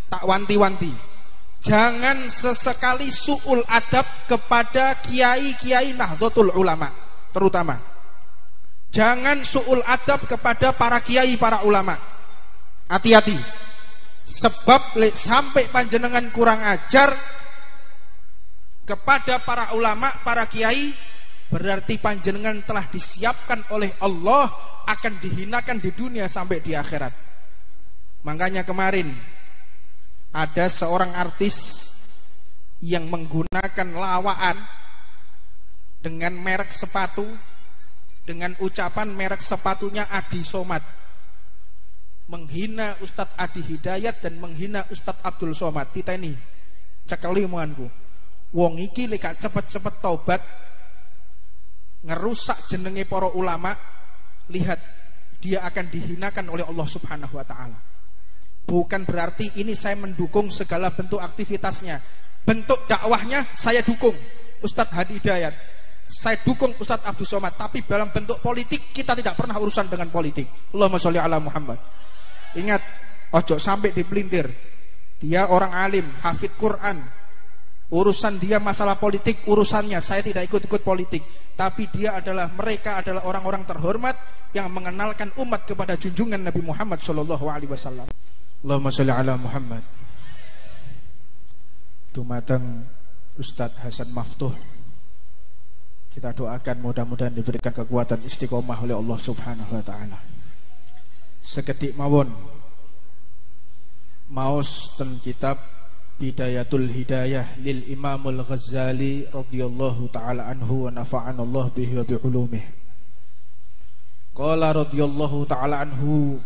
tak wanti-wanti, jangan sesekali su'ul adab kepada kiai-kiai Nahdlatul Ulama, terutama jangan su'ul adab kepada para kiai, para ulama. Hati-hati, sebab sampai panjenengan kurang ajar kepada para ulama, para kiai, berarti panjenengan telah disiapkan oleh Allah akan dihinakan di dunia sampai di akhirat. Makanya kemarin ada seorang artis yang menggunakan lawaan dengan merek sepatu, dengan ucapan merek sepatunya Adi Somad, menghina Ustadz Adi Hidayat dan menghina Ustadz Abdul Somad. Titeni cekeli moanku, wong iki lek cepet-cepet taubat ngerusak jenenge para ulama, lihat dia akan dihinakan oleh Allah Subhanahu wa taala. Bukan berarti ini saya mendukung segala bentuk aktivitasnya, bentuk dakwahnya saya dukung Ustadz Hadi Hidayat, saya dukung Ustadz Abdul Somad, tapi dalam bentuk politik kita tidak pernah urusan dengan politik. Allahumma sholli ala Muhammad. Ingat, ojo sampai dipelintir. Dia orang alim, hafid Quran, urusan dia masalah politik, urusannya. Saya tidak ikut-ikut politik, tapi mereka adalah orang-orang terhormat yang mengenalkan umat kepada junjungan Nabi Muhammad sallallahu alaihi wasallam. Allahumma sholli ala Muhammad. Dumateng Ustadz Hasan Maftuh, kita doakan mudah-mudahan diberikan kekuatan istiqomah oleh Allah Subhanahu wa taala. Sekedik mawon maos ten kitab Bidayatul Hidayah lil Imamul Ghazali radhiyallahu taala anhu wa nafa'ana Allah bihi wa bi ulumih. Qala radhiyallahu taala anhu,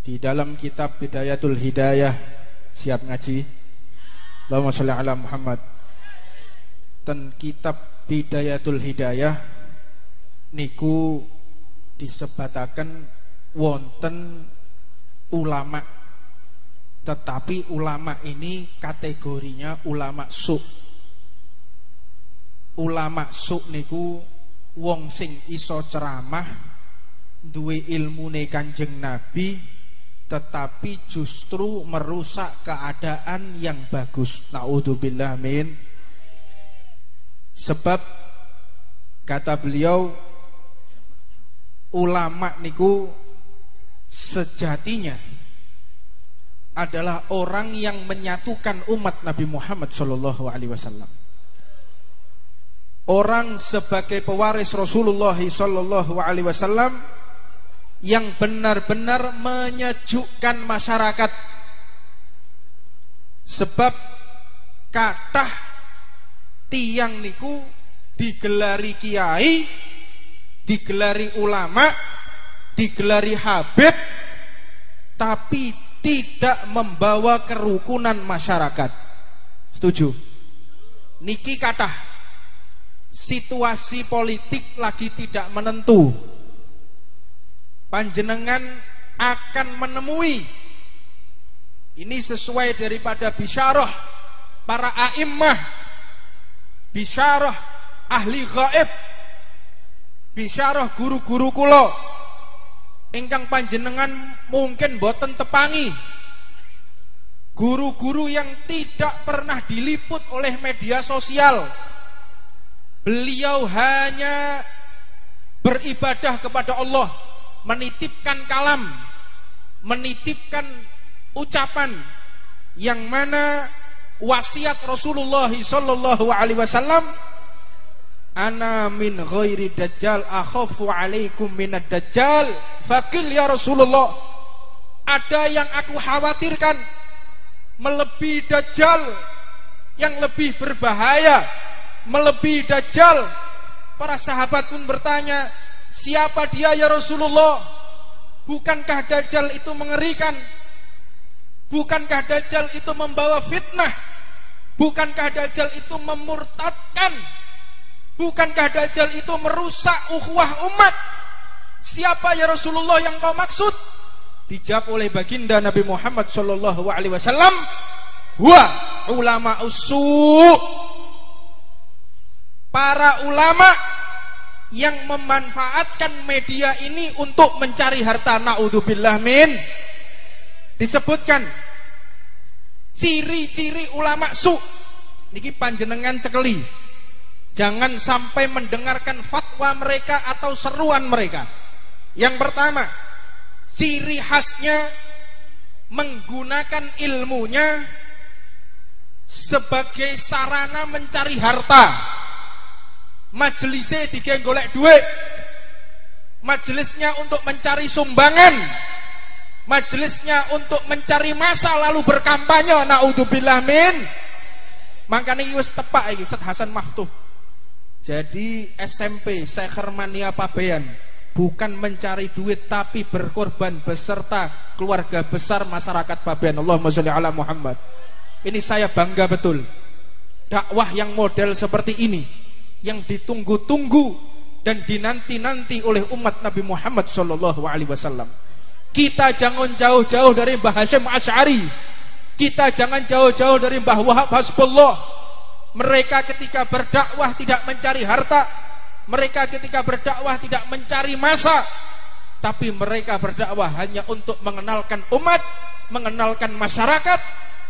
di dalam kitab Bidayatul Hidayah, siap ngaji? Allahumma sholli ala Muhammad. Ten kitab Bidayatul Hidayah niku disebataken wonten ulama, tetapi ulama ini kategorinya ulama su. Ulama su niku wong sing iso ceramah, duwe ilmune Kanjeng Nabi, tetapi justru merusak keadaan yang bagus. Naudzubillah min. Sebab kata beliau, ulama niku sejatinya adalah orang yang menyatukan umat Nabi Muhammad sallallahu alaihi wasallam. Orang sebagai pewaris Rasulullah sallallahu alaihi wasallam yang benar-benar menyejukkan masyarakat. Sebab kathah tiyang niku digelari kiai, digelari ulama, digelari habib, tapi tidak membawa kerukunan masyarakat. Setuju? Niki kathah situasi politik lagi tidak menentu, panjenengan akan menemui, ini sesuai daripada bisyarah para a'immah, bisyarah ahli gaib, bisyarah guru-guru kula ingkang panjenengan mungkin boten tepangi, guru-guru yang tidak pernah diliput oleh media sosial. Beliau hanya beribadah kepada Allah, menitipkan kalam, menitipkan ucapan yang mana wasiat Rasulullah sallallahu alaihi wasallam, ana min ghairi dajjal akhafu alaikum minad dajjal faqil ya Rasulullah, ada yang aku khawatirkan melebihi dajjal, yang lebih berbahaya melebihi dajjal. Para sahabat pun bertanya, siapa dia ya Rasulullah? Bukankah dajjal itu mengerikan? Bukankah dajjal itu membawa fitnah? Bukankah dajjal itu memurtadkan? Bukankah dajjal itu merusak ukhuwah umat? Siapa ya Rasulullah yang kau maksud? Dijawab oleh baginda Nabi Muhammad sallallahu alaihi wasallam, wa ulama usu', para ulama yang memanfaatkan media ini untuk mencari harta. Naudzubillah min. Disebutkan Ciri-ciri ulama su niki panjenengan cekeli. Jangan sampai mendengarkan fatwa mereka atau seruan mereka. Yang pertama, ciri khasnya menggunakan ilmunya sebagai sarana mencari harta. Majelisnya digawe golek duit, majelisnya untuk mencari sumbangan, majelisnya untuk mencari masa lalu berkampanye. Naudzubillah min. Makanya ini wis tepak iki Ustaz Hasan Maftuh. Jadi SMP Syekh Hermania Pabean bukan mencari duit tapi berkorban beserta keluarga besar masyarakat Pabean. Allahumma sholli ala Muhammad. Ini saya bangga betul. Dakwah yang model seperti ini yang ditunggu-tunggu dan dinanti-nanti oleh umat Nabi Muhammad sallallahu alaihi wasallam. Kita jangan jauh-jauh dari Mbah Hasyim Asy'ari. Kita jangan jauh-jauh dari Mbah Wahab Hasbullah. Mereka ketika berdakwah tidak mencari harta, mereka ketika berdakwah tidak mencari masa, tapi mereka berdakwah hanya untuk mengenalkan umat, mengenalkan masyarakat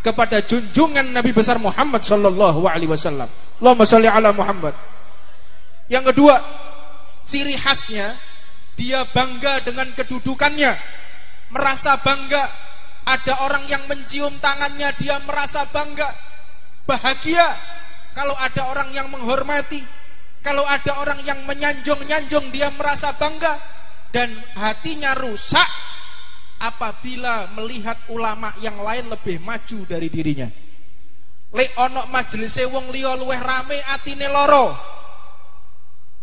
kepada junjungan Nabi besar Muhammad sallallahu alaihi wasallam. Allahumma shalli ala Muhammad. Yang kedua, ciri khasnya dia bangga dengan kedudukannya, merasa bangga. Ada orang yang mencium tangannya, dia merasa bangga, bahagia. Kalau ada orang yang menghormati, kalau ada orang yang menyanjung-nyanjung, dia merasa bangga. Dan hatinya rusak apabila melihat ulama yang lain lebih maju dari dirinya. Lek ono majelis wong liya luweh rame, atine loro.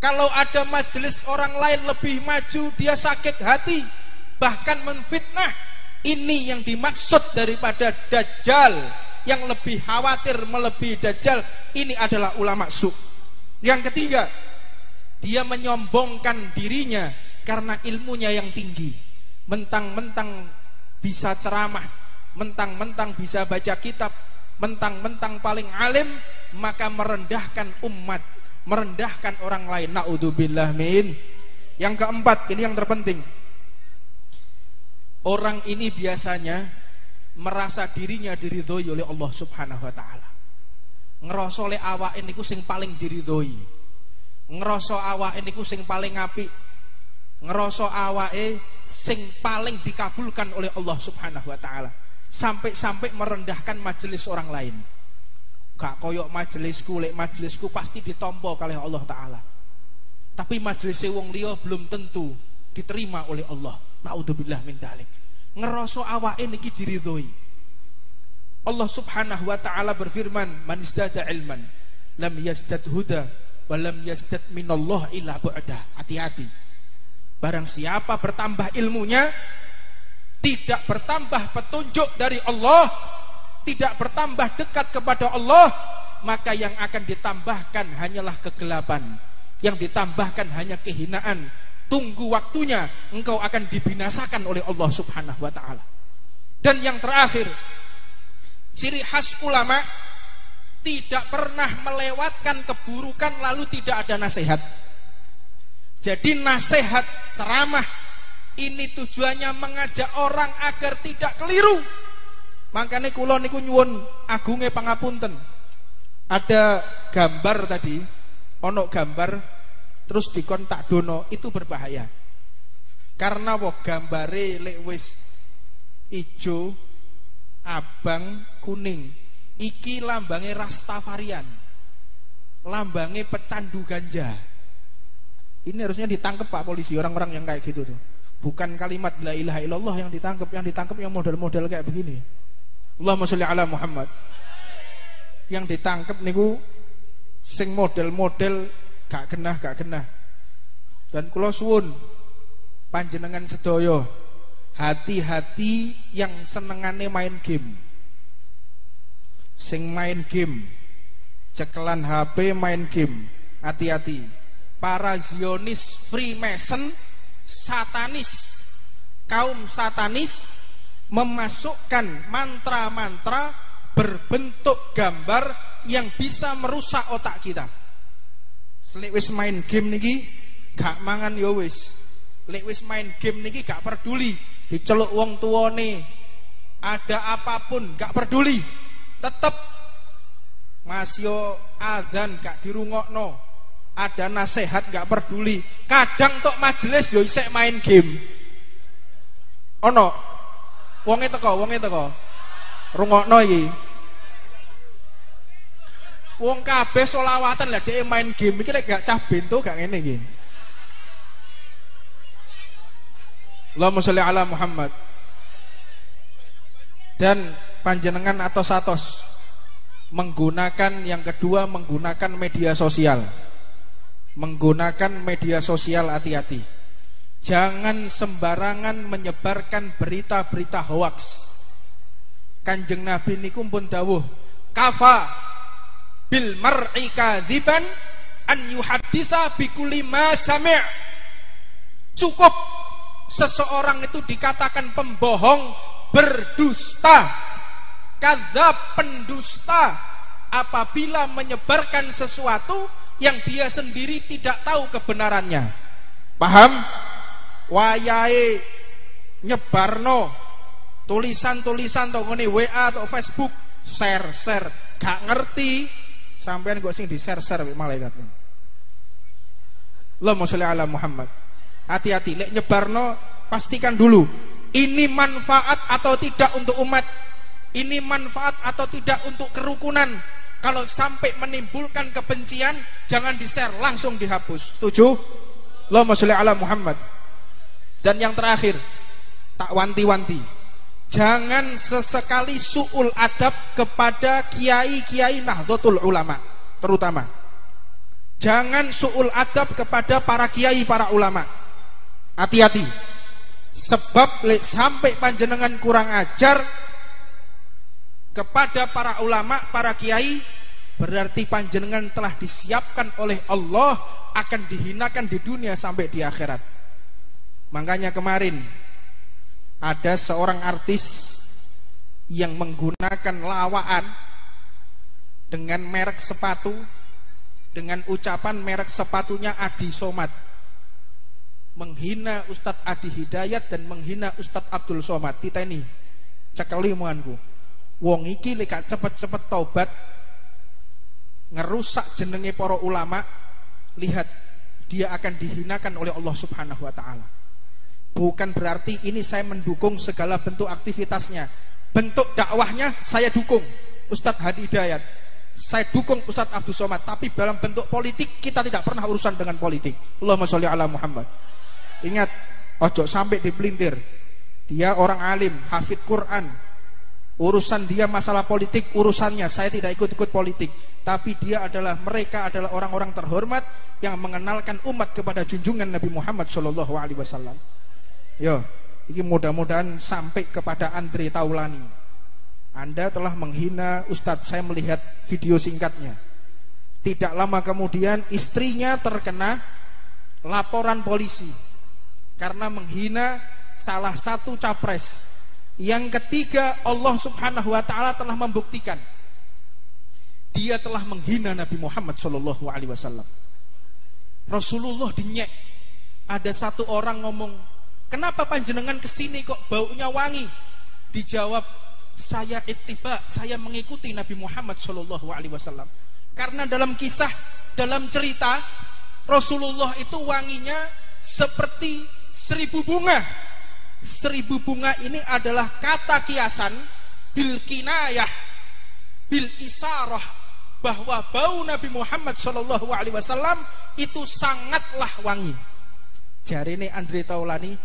Kalau ada majelis orang lain lebih maju, dia sakit hati, bahkan menfitnah. Ini yang dimaksud daripada Dajjal, yang lebih khawatir melebihi Dajjal. Ini adalah ulama su. Yang ketiga, dia menyombongkan dirinya karena ilmunya yang tinggi. Mentang-mentang bisa ceramah, mentang-mentang bisa baca kitab, mentang-mentang paling alim, maka merendahkan umat, merendahkan orang lain. Naudzubillah min. Yang keempat, ini yang terpenting. Orang ini biasanya merasa dirinya diridhoi oleh Allah Subhanahu wa taala. Ngerasa le awake niku sing paling diridhoi. Ngerasa awake niku sing paling apik. Ngerasa awake sing paling dikabulkan oleh Allah Subhanahu wa taala. Sampai-sampai merendahkan majelis orang lain. Gak koyok majelisku, lek majelisku pasti ditampa kalih Allah taala. Tapi majelis wong liya belum tentu diterima oleh Allah. Naudzubillah min dzalik. Ngerasa awake niki diridhoi. Allah Subhanahu wa taala berfirman, "Man izdada ilman lam yazdad huda wa lam yazdad minallah illa bu'da." Hati-hati. Barang siapa bertambah ilmunya, tidak bertambah petunjuk dari Allah, tidak bertambah dekat kepada Allah, maka yang akan ditambahkan hanyalah kegelapan, yang ditambahkan hanya kehinaan. Tunggu waktunya, engkau akan dibinasakan oleh Allah Subhanahu wa ta'ala. Dan yang terakhir, ciri khas ulama tidak pernah melewatkan keburukan lalu tidak ada nasihat. Jadi nasihat, ceramah ini tujuannya mengajak orang agar tidak keliru. Makanya kula niku nyuwun agunge pangapunten. Ada gambar tadi, ono gambar terus dikontak dono, itu berbahaya. Karena wong gambare lek wis ijo, abang, kuning, iki lambange Rastafarian, lambange pecandu ganja. Ini harusnya ditangkap Pak polisi, orang-orang yang kayak gitu tuh. Bukan kalimat la ilaha illallah yang ditangkap yang model-model kayak begini. Allahumma sholli ala Muhammad. Yang ditangkap niku sing model-model gak kena. Dan kula suwun panjenengan sedaya, hati-hati yang senengane main game. Sing main game, cekelan HP main game, hati-hati. Para Zionis, Freemason, satanis, kaum satanis memasukkan mantra-mantra berbentuk gambar yang bisa merusak otak kita. Lek wis main game niki gak mangan ya wis. Lek wis main game niki gak peduli diceluk wong tuane, ada apapun gak peduli. tetep masih adzan gak dirungokno, ada nasihat gak peduli, kadang tok majelis yo isek main game. Ono wonge teko rungokno iki. Wong kabeh selawatan lah dhek main game iki lek gak cah bento gak ngene iki. Allahumma sholli ala Muhammad. Dan panjenengan atos-atos menggunakan yang kedua, menggunakan media sosial. Menggunakan media sosial, hati-hati. Jangan sembarangan menyebarkan berita-berita hoaks. Kanjeng Nabi niku pun dawuh, kafa bil mar'i kadziban an yuhadditsa bi kulli ma sami'. Cukup seseorang itu dikatakan pembohong, berdusta, kadzab, pendusta, apabila menyebarkan sesuatu yang dia sendiri tidak tahu kebenarannya. Paham? Wayahe nyebarno tulisan-tulisan tok ngene WA atau Facebook, share, gak ngerti sampean kok sing di-share malaikat. Allahumma sholli ala Muhammad. Hati-hati lek nyebarno, pastikan dulu ini manfaat atau tidak untuk umat, ini manfaat atau tidak untuk kerukunan. Kalau sampai menimbulkan kebencian, jangan di-share, langsung dihapus. Setuju? Allahumma sholli ala Muhammad. Dan yang terakhir, tak wanti-wanti, jangan sesekali su'ul adab kepada kiai-kiai Nahdlatul Ulama. Terutama jangan su'ul adab kepada para kiai, para ulama. Hati-hati, sebab sampai panjenengan kurang ajar kepada para ulama, para kiai, berarti panjenengan telah disiapkan oleh Allah akan dihinakan di dunia sampai di akhirat. Makanya kemarin ada seorang artis yang menggunakan lawaan dengan merek sepatu, dengan ucapan merek sepatunya Adi Somad, menghina Ustadz Adi Hidayat dan menghina Ustadz Abdul Somad. Titeni cekeli muanku, wong iki lek cepet-cepet taubat ngerusak jenenge para ulama, lihat dia akan dihinakan oleh Allah Subhanahu wa taala. Bukan berarti ini saya mendukung segala bentuk aktivitasnya, bentuk dakwahnya saya dukung Ustadz Hadi Hidayat, saya dukung Ustadz Abdul Somad, tapi dalam bentuk politik kita tidak pernah urusan dengan politik. Allahumma sholli ala Muhammad. Ingat, ojo sampai dipelintir. Dia orang alim, hafid Quran, urusan dia masalah politik, urusannya, saya tidak ikut-ikut politik. Tapi mereka adalah orang-orang terhormat yang mengenalkan umat kepada junjungan Nabi Muhammad sallallahu alaihi wasallam. Yo, ini mudah-mudahan sampai kepada Andre Taulani. Anda telah menghina Ustadz, saya melihat video singkatnya. Tidak lama kemudian istrinya terkena laporan polisi karena menghina salah satu capres. Yang ketiga, Allah Subhanahu wa taala telah membuktikan dia telah menghina Nabi Muhammad sallallahu alaihi wasallam. Rasulullah dinyek. Ada satu orang ngomong, "Kenapa panjenengan kesini kok baunya wangi?" Dijawab, "Saya ittiba, saya mengikuti Nabi Muhammad sallallahu alaihi wasallam." Karena dalam kisah, dalam cerita, Rasulullah itu wanginya seperti 1000 bunga. 1000 bunga ini adalah kata kiasan bil kinayah, bil isarah, bahwa bau Nabi Muhammad sallallahu alaihi wasallam itu sangatlah wangi. Jarine Andre Taulani,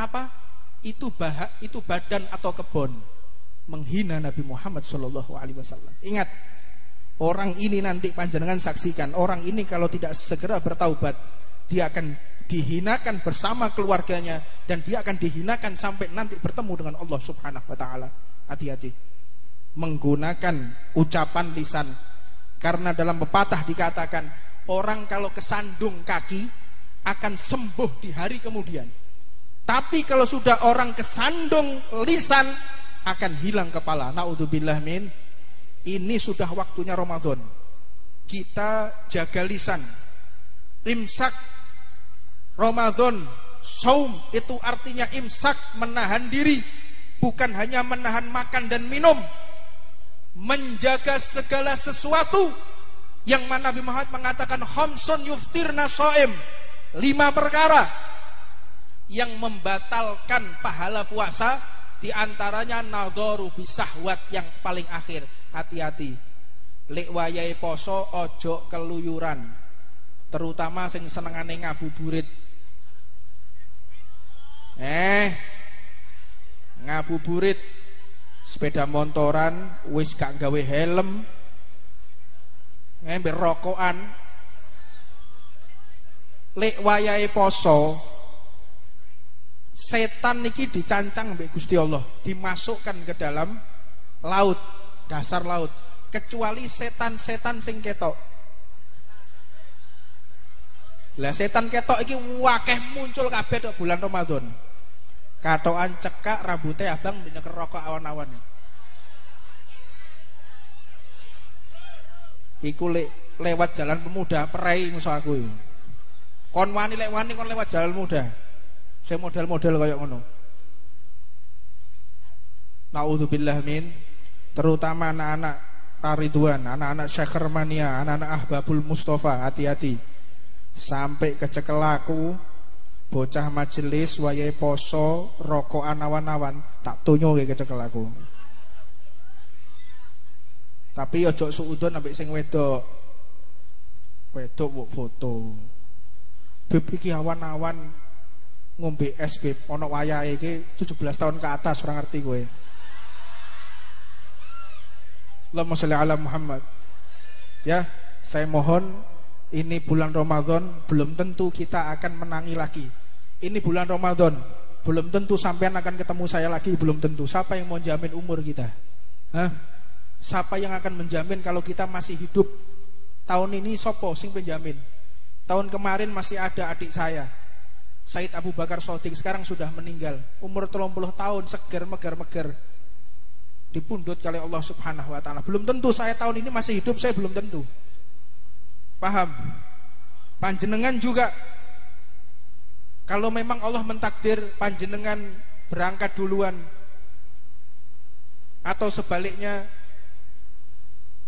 apa? Itu badan atau kebon, menghina Nabi Muhammad sallallahu alaihi wasallam. Ingat, orang ini nanti panjenengan saksikan, orang ini kalau tidak segera bertaubat, dia akan dihinakan bersama keluarganya dan dia akan dihinakan sampai nanti bertemu dengan Allah Subhanahu wa taala. Hati-hati menggunakan ucapan lisan, karena dalam pepatah dikatakan orang kalau kesandung kaki akan sembuh di hari kemudian. Tapi kalau sudah orang kesandung lisan akan hilang kepala. Naudzubillah min. Ini sudah waktunya Ramadan. Kita jaga lisan. Imsak Ramadan, saum itu artinya imsak, menahan diri, bukan hanya menahan makan dan minum. menjaga segala sesuatu yang mana Nabi Muhammad mengatakan khamsun yuftirna shaim, 5 perkara yang membatalkan pahala puasa, diantaranya nadharu bisahwat, yang paling akhir. Hati-hati, lek wayahe poso ojo keluyuran, terutama sing senengane ngabuburit. Ngabuburit sepeda motoran wis gak gawe helm, mbek rokokan. Lek wayahe poso, setan niki dicancang mbek Gusti Allah, dimasukkan ke dalam laut, dasar laut, kecuali setan-setan sing ketok. Lah setan ketok iki wakeh muncul kabeh tok bulan Ramadan. Katokan cekak rambutnya abang nyeker rokok awan-awan. Iku lewat jalan pemuda Perai musuh aku. Kon wani lek wani kon lewat jalan muda. Saya model-model kayak ngono. Naudzubillah min, terutama anak-anak Ridwan, anak-anak Syekh Mania, anak-anak Ahbabul Mustafa, hati-hati. Sampai kecekel aku bocah majelis wayahe poso rokokan awan-awan, tak tunyo kecekel aku. Tapi ojo suudon ambek sing wedok. Wedok mbok foto. Beb iki awan-awan ngombe es beb, ono wayahe iki 17 tahun ke atas, ora ngerti kowe. Allahumma sholli ala Muhammad. Ya, saya mohon, ini bulan Ramadan belum tentu kita akan menangi lagi. Ini bulan Ramadan belum tentu sampean akan ketemu saya lagi, belum tentu. Siapa yang mau jamin umur kita? Hah? Siapa yang akan menjamin kalau kita masih hidup? Tahun ini sopo sing penjamin? Tahun kemarin masih ada adik saya, Said Abu Bakar Shodiq, sekarang sudah meninggal. Umur 30 tahun, seger meger-meger. Dipundhut oleh Allah Subhanahu wa taala. Belum tentu saya tahun ini masih hidup, saya belum tentu. Paham? Panjenengan juga, kalau memang Allah mentakdir panjenengan berangkat duluan, atau sebaliknya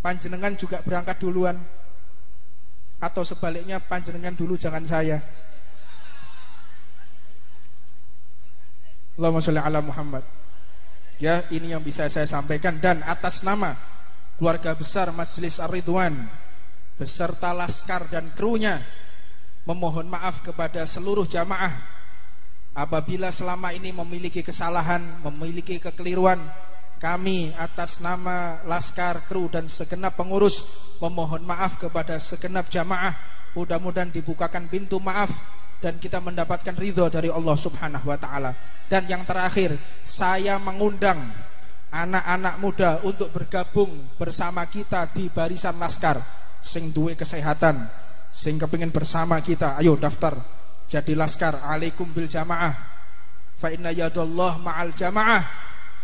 panjenengan juga berangkat duluan, atau sebaliknya panjenengan dulu jangan saya. Allahumma sholli ala Muhammad. Ya, ini yang bisa saya sampaikan, dan atas nama keluarga besar Majelis Ar-Ridwan beserta laskar dan krunya memohon maaf kepada seluruh jamaah apabila selama ini memiliki kesalahan, memiliki kekeliruan. Kami atas nama laskar, kru dan segenap pengurus memohon maaf kepada segenap jamaah. Mudah-mudahan dibukakan pintu maaf dan kita mendapatkan ridho dari Allah Subhanahu wa taala. Dan yang terakhir, saya mengundang anak-anak muda untuk bergabung bersama kita di barisan laskar. Sing duwe kesehatan, sing kepingin bersama kita, ayo daftar jadi laskar. Alaikum bil jamaah, fa inna yadallah ma'al jamaah.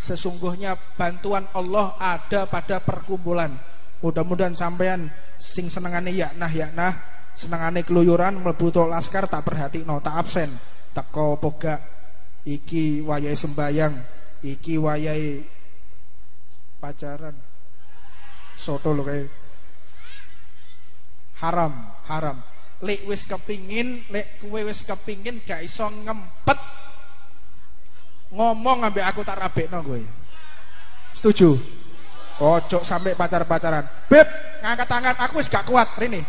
Sesungguhnya bantuan Allah ada pada perkumpulan. Mudah-mudahan sampean sing senengane yaknah, senengane keluyuran mlebu laskar tak perhatikno, tak absen. Teko pogak iki wayahe sembayang, iki wayahe pacaran. Soto lho kae. Haram. Lek wis kepingin, lek kowe wis kepingin gak iso ngempet ngomong ambek aku tak rabekno kowe. Setuju? Ojo sampai pacaran. Beb, ngangkat tangan, aku wis gak kuat rene.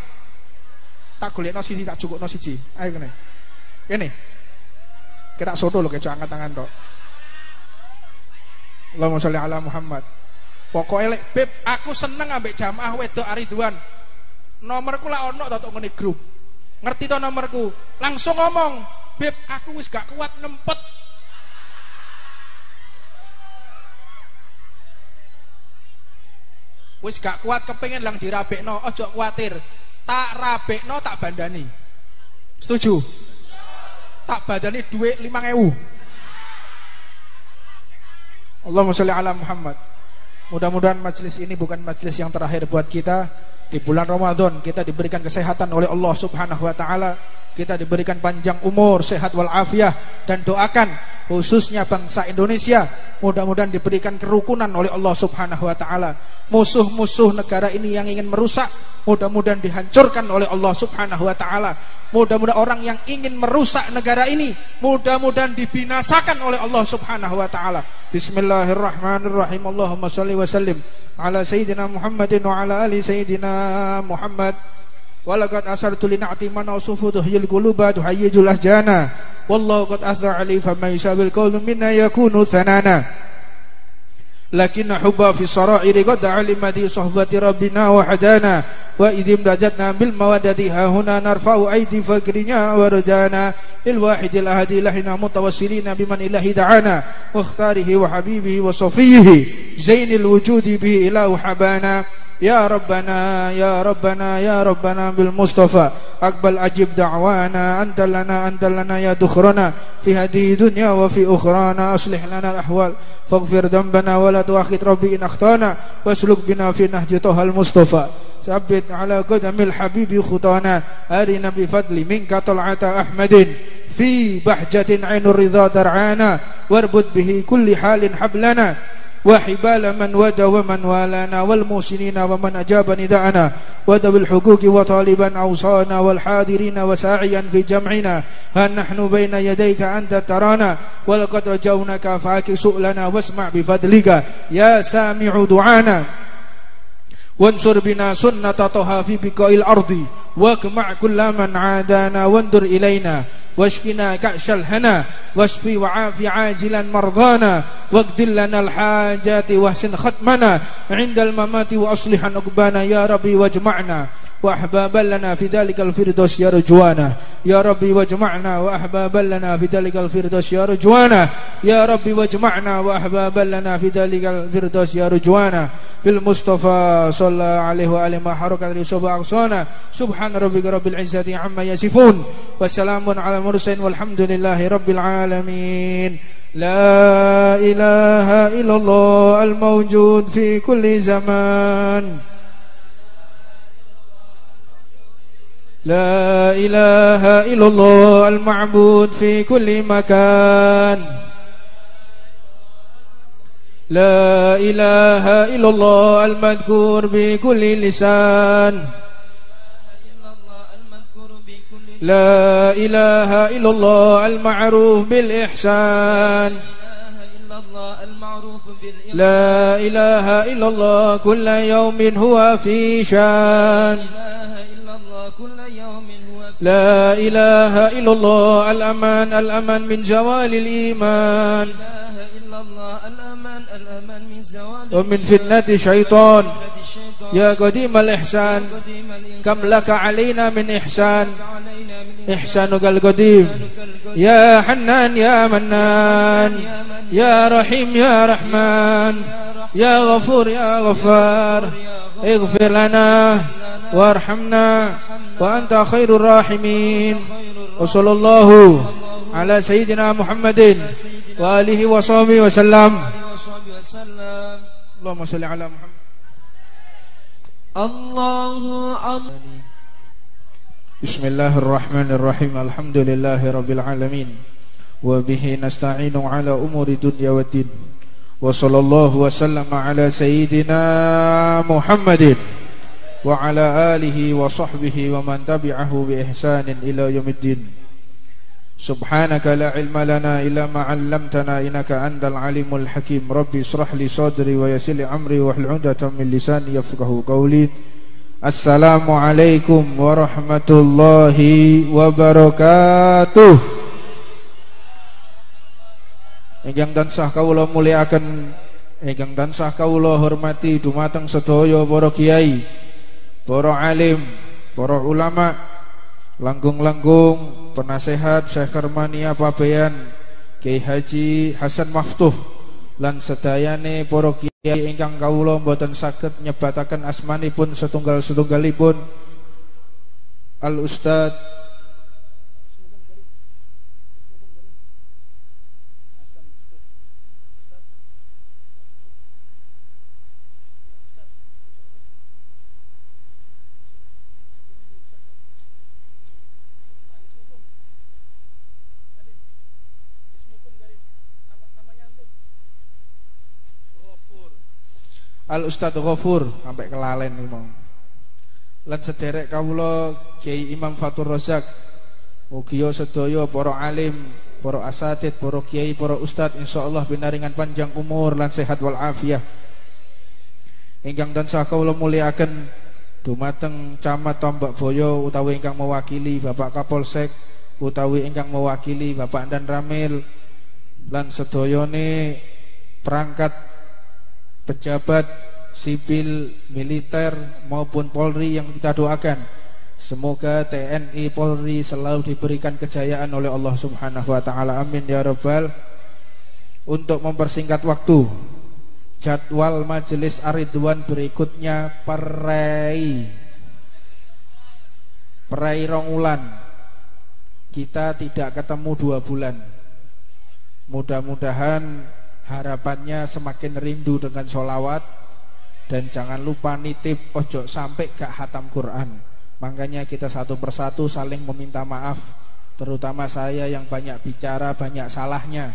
Tak golekno siji, tak cukupno siji. Ayo kene. Kene. Kita soto lho kejo angkat tangan tok. Allahumma sholli ala Muhammad. Pokoke lek beb, aku seneng ambek jamaah wedok Ridwan. Nomorku lah ono tok ngene grup. Ngerti to nomorku? Langsung ngomong, "Beb, aku wis gak kuat ngempet." Wis gak kuat kepengin lang dirabekno, ojo kuwatir. Tak rabekno tak bandani. Setuju? Tak bandani dhuwit 5.000. Allahumma sholli ala Muhammad. Mudah-mudahan majelis ini bukan majelis yang terakhir buat kita. Di bulan Ramadan kita diberikan kesehatan oleh Allah Subhanahu wa taala, kita diberikan panjang umur, sehat walafiat, dan doakan khususnya bangsa Indonesia mudah-mudahan diberikan kerukunan oleh Allah Subhanahu wa taala. Musuh-musuh negara ini yang ingin merusak mudah-mudahan dihancurkan oleh Allah Subhanahu wa taala. Mudah-mudahan orang yang ingin merusak negara ini mudah-mudahan dibinasakan oleh Allah Subhanahu wa taala. Bismillahirrahmanirrahim. Allahumma shalli wa sallim ala sayyidina Muhammadin wa ala ali sayyidina Muhammad. Walaqad asartu li na'ti man usufu tuhyil quluba tuhayyijul ahjana. Wallahu qad athara ali faman yusabil qawlu minna yakunu thanana. Lakinna hubba fi sarairi qad alimati sohbati rabbina wa hadana. Wa idhim dajatna bil mawadati hahuna narfa'u aidi fakrinya wa rajana. Il wahidil ahadi lahina mutawassilina biman ilahi da'ana. Wa ikhtarihi wa habibihi wa sofihi zainil wujudi bihi ilahu habana. Ya Rabbana, Ya Rabbana, Ya Rabbana bil Mustafa Aqbal ajib da'wana Anta lana ya dukhrana Fi hadihi dunya wa fi ukhrana Aslih lana al-ahwal Faghfir dambana wa la tuakhid Rabbi in akhtana Wasluk bina fi nahji Tuhal Mustafa Sabbit ala qadamil habibi khutana Arina bi fadli minka tal'ata Ahmadin Fi bahjatin ainur ridha dar'ana Warbud bihi kulli halin hablana وحبال من ودى ومن والانا والموسنين ومن أجاب نداءنا وذوي الحقوق وطالبا أوصانا والحاضرين وساعيا في جمعنا ها نحن بين يديك أنت ترانا ولقد رجونك فاك سؤلنا واسمع بفضلك يا سامع دعانا وانصر بنا سنة طه في بقاء الأرض واقمع كل من عادانا وانظر إلينا واشكنا كأش الهنا واشفي وعافي عاجلا مرضانا واقض لنا الحاجات واحسن ختمنا عند الممات وأصلح عقبانا يا ربي واجمعنا وأحبابا لنا في ذلك الفردوس يا رجوانا يا ربي واجمعنا وأحبابا لنا في ذلك الفردوس يا رجوانا يا ربي واجمعنا وأحبابا لنا في ذلك الفردوس يا رجوانا بالمصطفى صلى عليه وآله ما حركت رسوب أغصانا سبحان ربك رب العزة عما يصفون وسلام على المرسلين والحمد لله رب العالمين لا إله إلا الله الموجود في كل زمان لا إله إلا الله المعبود في كل مكان لا إله إلا الله المذكور بكل لسان لا إله إلا الله المعروف بالإحسان لا إله إلا الله كل يوم هو في شان لا إله إلا الله الأمان الأمان من زوال الإيمان ومن فتنة الشيطان يا قديم الإحسان كم لك علينا من إحسان إحسانك القديم يا حنان يا منان يا رحيم يا رحمن يا غفور يا غفار اغفر لنا وارحمنا وأنت خير الراحمين وصلى الله على سيدنا محمد وآله وصحبه وسلم اللهم صل على محمد بسم الله الرحمن الرحيم الحمد لله رب العالمين وبه نستعين على أمور الدنيا والدين وصلى الله وسلم على سيدنا محمد وعلى آله وصحبه ومن تبعه بإحسان إلى يوم الدين سبحانك لا علم لنا إلا ما علمتنا إنك أنت العليم الحكيم ربي اشرح لي صدري ويسر لي أمري واحلل عقدة من لساني يفقهوا قولي Assalamualaikum warahmatullahi wabarakatuh. Ingkang tansah kawula mulyakaken, ingkang tansah kawula hormati dumateng sedaya para kiai, para alim, para ulama, langkung-langkung penasehat Syekh Karmania Pabean, Kiai Haji Hasan Maftuh lan sedayane para kiai ingkang kawula mboten saged nyebataken asmanipun setunggal-setunggalipun. Al Ustad Al Ustadz Ghafur sampai kelalen nih mau. Lan sederek kawula Kiai Imam Fatur Razak, mugia sedaya para alim, para asatid, para kiai, para ustadz insyaallah binaringan panjang umur lan sehat wal afiah. Ingkang tansah kawula mulyakaken dumateng Camat Tombak Boyo utawi ingkang mewakili Bapak Kapolsek utawi ingkang mewakili Bapak Dan Ramil lan sedayane perangkat pejabat sipil, militer maupun Polri yang kita doakan semoga TNI Polri selalu diberikan kejayaan oleh Allah Subhanahu wa taala. Amin ya rabbal. Untuk mempersingkat waktu, jadwal majelis Ar-Ridwan berikutnya perai rongulan. Kita tidak ketemu 2 bulan. Mudah-mudahan harapannya semakin rindu dengan sholawat. Dan jangan lupa nitip ojo sampai gak hatam Quran. Makanya kita satu persatu saling meminta maaf, terutama saya yang banyak bicara, banyak salahnya.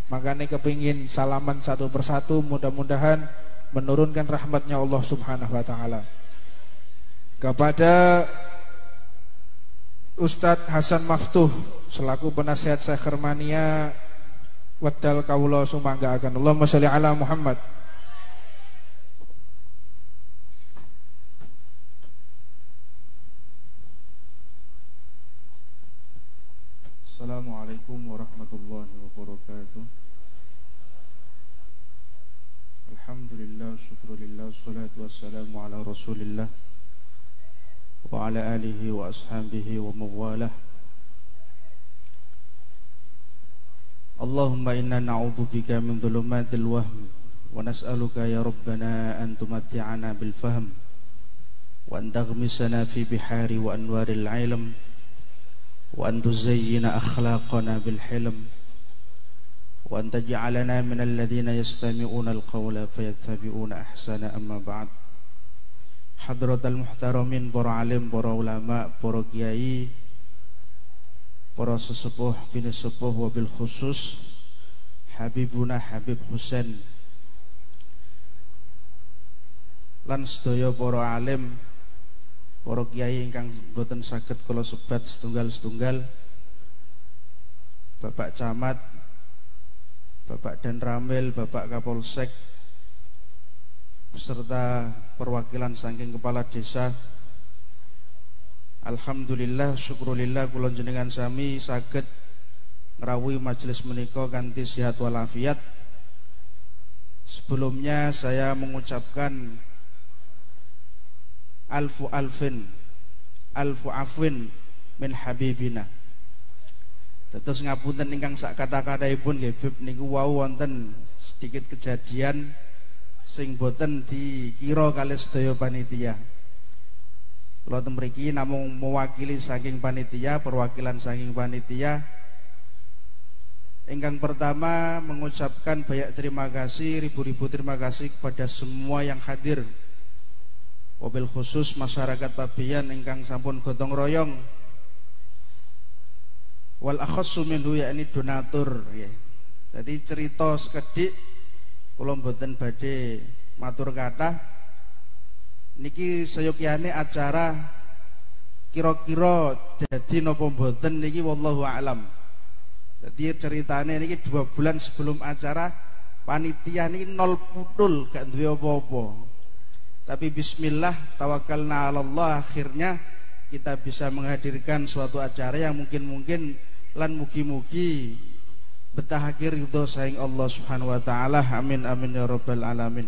Makanya kepingin salaman satu persatu, mudah-mudahan menurunkan rahmatnya Allah Subhanahu wa ta'ala. Kepada Ustadz Hasan Maftuh selaku penasihat Syekh Hermania, wadal kawula sumangga akan Allahumma sholli ala Muhammad. Assalamualaikum warahmatullahi wabarakatuh. Alhamdulillah, syukurillah, salatu wassalamu ala rasulillah wa ala alihi wa ashabihi wa mawalah. Allahumma inna na'udzubika min dhulumatil wahm wa nas'aluka ya rabbana an tumatti'ana bil fahm wa an taghmisana fi bihari wa anwaril ilm wa an tuzayyina akhlaqana bil hilm wa an taj'alana min alladhina yastami'una al-qawla fayattabi'una ahsana. Amma ba'd. Hadratal muhtaramin, para alim, para ulama, para kiai, para sesepuh, bini sepuh, wabil khusus Habibuna Habib Husain lan sedaya para alim, para kiai ingkang boten saged kula sebat setunggal-setunggal, Bapak Camat, Bapak Dan Ramil, Bapak Kapolsek, beserta perwakilan saking kepala desa. Alhamdulillah, syukurillah kula jenengan sami saged ngrawuhi majelis menika kanthi sehat walafiat. Sebelumnya saya mengucapkan alfu afwin min habibina. Terus ngapunten ingkang sak kata-kataipun nggih Bib niku wau wonten sedikit kejadian sing boten dikira kalih sedaya panitia. Kula mriki namung mewakili saking panitia, perwakilan saking panitia. Ingkang pertama mengucapkan banyak terima kasih, ribu-ribu terima kasih kepada semua yang hadir. Wabil khusus masyarakat Pabean ingkang sampun gotong royong. Wal akhassu minhu yakni donatur ya. Jadi cerita sekedhik kula mboten badhe matur kathah. Niki sayogyane acara kira-kira dadi napa mboten niki wallahu a'lam. Jadi ceritane niki 2 bulan sebelum acara panitia niki nol putul gak duwe apa-apa. Tapi bismillah tawakkalna 'ala Allah, akhirnya kita bisa menghadirkan suatu acara yang mungkin lan mugi-mugi betahake ridho saing Allah Subhanahu wa taala. Amin amin ya rabbal alamin.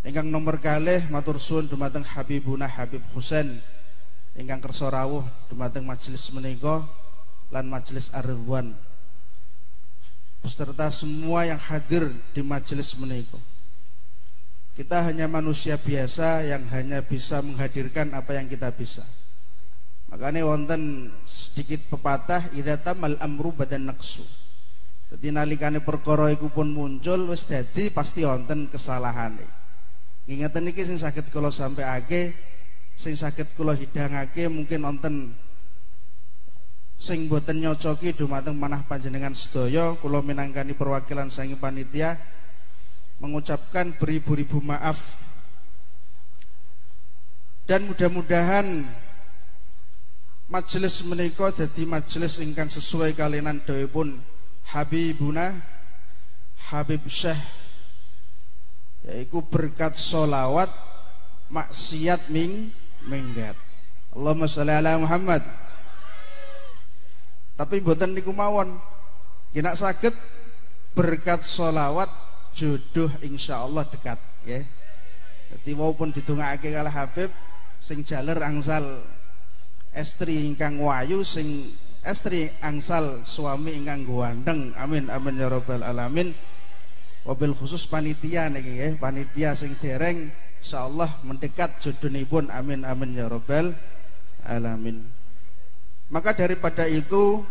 Ingkang nomor kalih matur suwun dumateng Habibuna Habib Husain ingkang kersa rawuh dumateng majelis menika lan majelis Ar-Ridwan beserta semua yang hadir di majelis menika. Kita hanya manusia biasa yang hanya bisa menghadirkan apa yang kita bisa. Makanya wonten sedikit pepatah idza tamal amru badan naqsu. Dadi nalikane perkara iku pun muncul wis dadi pasti wonten kesalahane. Ingeten iki sing saged kula sampaiake, sing saged kula hidangake mungkin wonten sing boten nyocoki dumateng manah panjenengan sedaya. Kula minangkani perwakilan saking panitia mengucapkan beribu-ribu maaf. Dan mudah-mudahan majelis menika dadi majelis ingkang sesuai kalian dawuhipun Habibuna Habib Syekh, yaitu berkat sholawat maksiat minggat. Allahumma sholli ala Muhammad. Tapi mboten niku mawon, kena saged berkat sholawat jodoh insyaallah dekat ya. Jadi walaupun didongakake kalih Habib sing jaler angsal estri ingkang wayu, sing estri angsal suami ingkang ganteng. Amin amin ya rabbal alamin. Wabil khusus panitia niki nggih, panitia sing dereng insyaallah mendekat jodohnipun. Amin amin ya rabbal alamin. Maka daripada itu,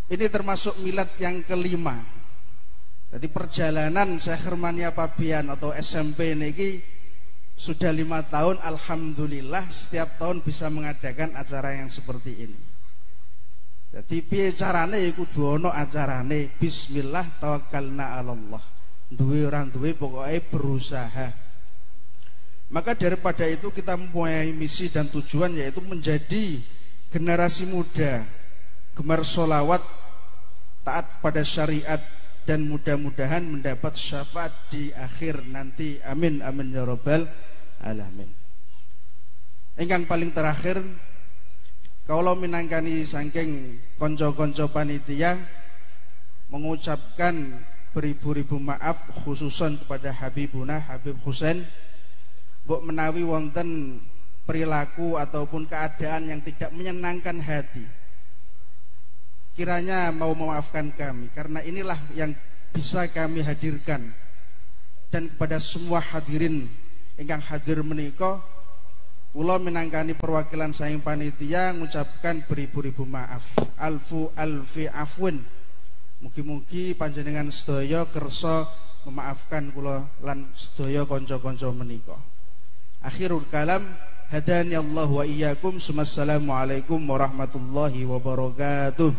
ini termasuk milad yang kelima. Jadi perjalanan Syekh Hermania Pabian atau SMP niki sudah 5 tahun, alhamdulillah setiap tahun bisa mengadakan acara yang seperti ini. Jadi piye carane iku kudu ana acarane bismillah tawakkalna 'alallah. Duwe ora duwe pokoke berusaha. Maka daripada itu kita mempunyai misi dan tujuan, yaitu menjadi generasi muda gemar sholawat, taat pada syariat, dan mudah-mudahan mendapat syafaat di akhir nanti. Amin amin ya rabbal alamin. Ingkang paling terakhir, kalau minangkani saking konco-konco panitia mengucapkan beribu-ribu maaf khususan kepada Habibuna Habib Husain, mbok menawi wonten perilaku ataupun keadaan yang tidak menyenangkan hati, kiranya mau memaafkan kami, karena inilah yang bisa kami hadirkan. Dan kepada semua hadirin ingkang hadir menika, kula minangkani perwakilan saking panitia ngucapkan beribu-ribu maaf. Alfi afwin. Mugi-mugi panjenengan sedaya kersa memaafkan kula lan sedaya kanca-kanca menika. Akhirul kalam, hadani Allah wa iyyakum. Assalamualaikum warahmatullahi wabarakatuh.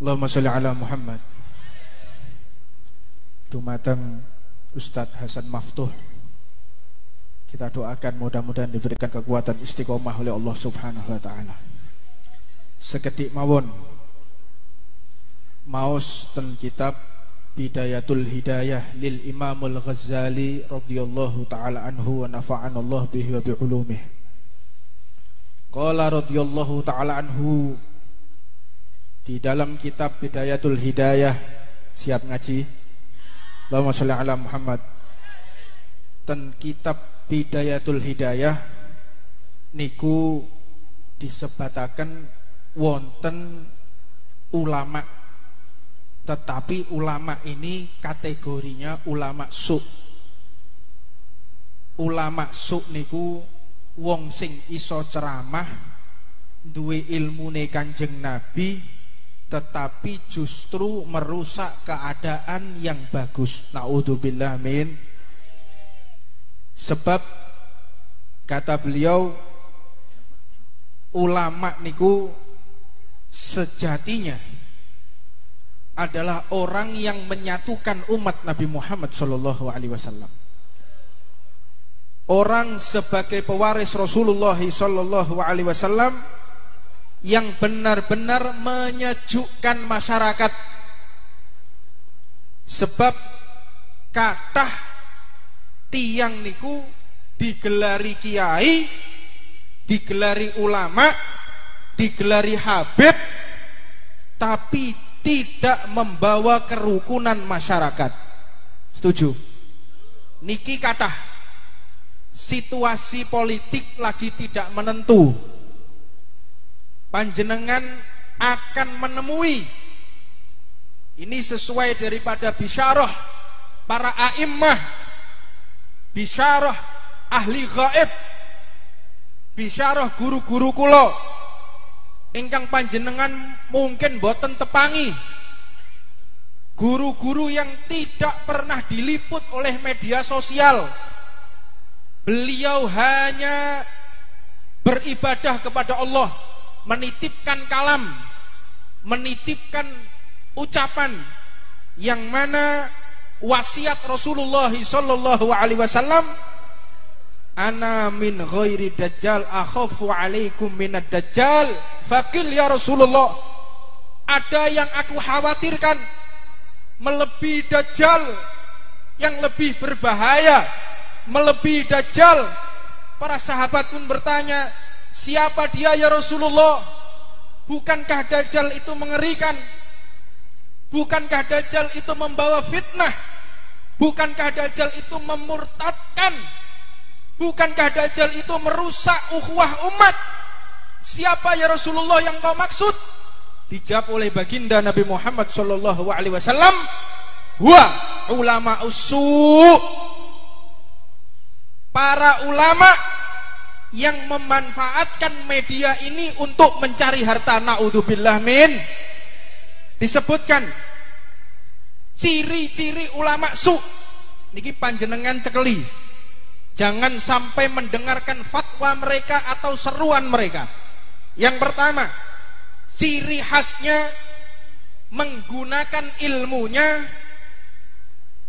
Allahumma sholli ala Muhammad. Dumateng Ustadz Hasan Maftuh, kita doakan mudah-mudahan diberikan kekuatan istiqomah oleh Allah Subhanahu wa taala. Sekedik mawon maos ten kitab Bidayatul Hidayah lil Imamul Ghazali radhiyallahu taala anhu wa nafa'ana Allah bihi wa bi ulumihi. Qala radhiyallahu taala anhu, di dalam kitab Bidayatul Hidayah, siap ngaji? Allahumma sholli ala Muhammad. Ten kitab Bidayatul Hidayah niku disebataken wonten ulama, tetapi ulama ini kategorinya ulama su. Ulama su niku wong sing iso ceramah, duwe ilmune Kanjeng Nabi, tetapi justru merusak keadaan yang bagus. Naudzubillah min. Sebab kata beliau, ulama niku sejatinya adalah orang yang menyatukan umat Nabi Muhammad SAW. Orang sebagai pewaris Rasulullah SAW yang benar-benar menyejukkan masyarakat. Sebab kathah tiang niku digelari kiai, digelari ulama, digelari habib, tapi tidak membawa kerukunan masyarakat. Setuju? Niki kathah situasi politik lagi tidak menentu, panjenengan akan menemui, ini sesuai daripada bisyarah para a'immah, bisyarah ahli gaib, bisyarah guru-guru kula ingkang panjenengan mungkin boten tepangi, guru-guru yang tidak pernah diliput oleh media sosial. Beliau hanya beribadah kepada Allah menitipkan kalam, menitipkan ucapan yang mana wasiat Rasulullah sallallahu alaihi wasallam, ana min ghairi dajjal akhafu alaikum minad dajjal faqil ya Rasulullah, ada yang aku khawatirkan melebihi dajjal, yang lebih berbahaya melebihi dajjal. Para sahabat pun bertanya, siapa dia ya Rasulullah? Bukankah dajjal itu mengerikan? Bukankah dajjal itu membawa fitnah? Bukankah dajjal itu memurtadkan? Bukankah dajjal itu merusak ukhuwah umat? Siapa ya Rasulullah yang kau maksud? Dijawab oleh baginda Nabi Muhammad sallallahu alaihi wasallam, wa ulama usu', para ulama yang memanfaatkan media ini untuk mencari harta. Naudzubillah min. Disebutkan ciri-ciri ulama su niki panjenengan cekeli, jangan sampai mendengarkan fatwa mereka atau seruan mereka. Yang pertama, ciri khasnya menggunakan ilmunya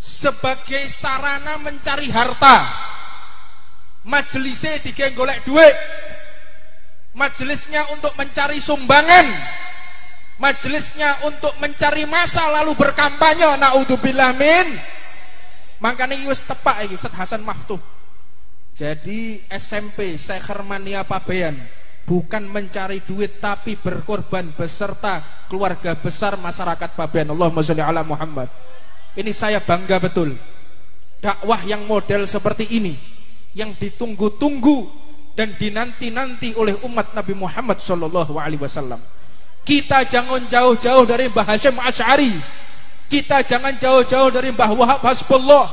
sebagai sarana mencari harta. Majelisnya digawe golek duit, majelisnya untuk mencari sumbangan, majelisnya untuk mencari masa lalu berkampanye. Naudzubillah min. Makanya ini wis tepak iki Ustaz Hasan Maftuh. Jadi SMP Syekh Hermania Pabean bukan mencari duit tapi berkorban beserta keluarga besar masyarakat Pabean. Allahumma sholli ala Muhammad. Ini saya bangga betul. Dakwah yang model seperti ini, yang ditunggu-tunggu dan dinanti-nanti oleh umat Nabi Muhammad sallallahu alaihi wasallam. Kita jangan jauh-jauh dari Mbah Hasyim Asy'ari. Kita jangan jauh-jauh dari Mbah Wahab Hasbullah.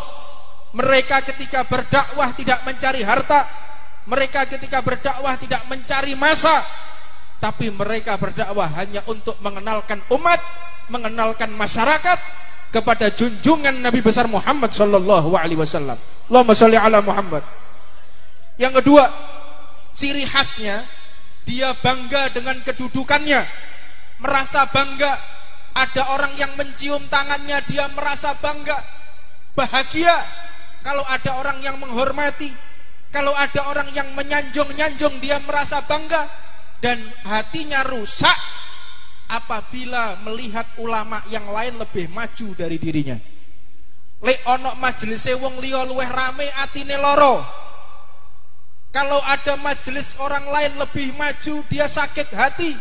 Mereka ketika berdakwah tidak mencari harta, mereka ketika berdakwah tidak mencari masa, tapi mereka berdakwah hanya untuk mengenalkan umat, mengenalkan masyarakat kepada junjungan Nabi besar Muhammad sallallahu alaihi wasallam. Allahumma sholli ala Muhammad. Yang kedua, ciri khasnya dia bangga dengan kedudukannya, merasa bangga. Ada orang yang mencium tangannya, dia merasa bangga, bahagia. Kalau ada orang yang menghormati, kalau ada orang yang menyanjung-nyanjung, dia merasa bangga. Dan hatinya rusak apabila melihat ulama yang lain lebih maju dari dirinya. Lek ono majelis wong liya luweh rame, atine loro. Kalau ada majelis orang lain lebih maju, dia sakit hati,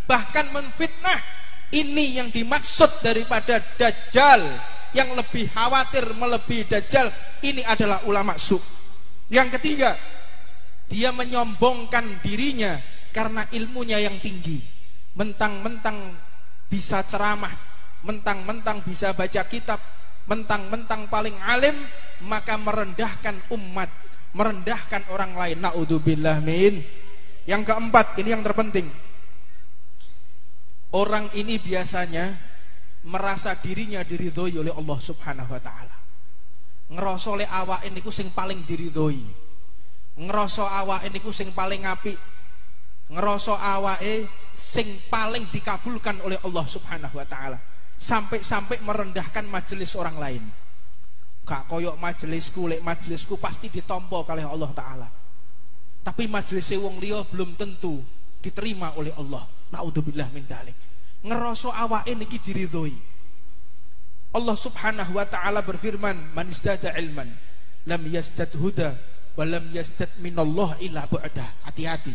bahkan menfitnah. Ini yang dimaksud daripada dajjal, yang lebih khawatir melebihi dajjal. Ini adalah ulama su. Yang ketiga, dia menyombongkan dirinya karena ilmunya yang tinggi. Mentang-mentang bisa ceramah, mentang-mentang bisa baca kitab, mentang-mentang paling alim, maka merendahkan umat, merendahkan orang lain. Naudzubillah min. Yang keempat, ini yang terpenting. Orang ini biasanya merasa dirinya diridhoi oleh Allah Subhanahu wa taala. Ngerasa oleh awake niku sing paling diridhoi. Ngerasa awake niku sing paling apik. Ngerasa awake sing paling dikabulkan oleh Allah Subhanahu wa taala. Sampai-sampai merendahkan majelis orang lain. Gak koyok majelisku, lek majelisku pasti ditampa kalih Allah taala. Tapi majelis wong liya belum tentu diterima oleh Allah. Naudzubillah min dzalik. Ngerasa awake niki diridhoi. Allah Subhanahu wa taala berfirman, "Man izdada ilman lam yazdad huda wa lam yazdad minallah illa bu'da." Hati-hati.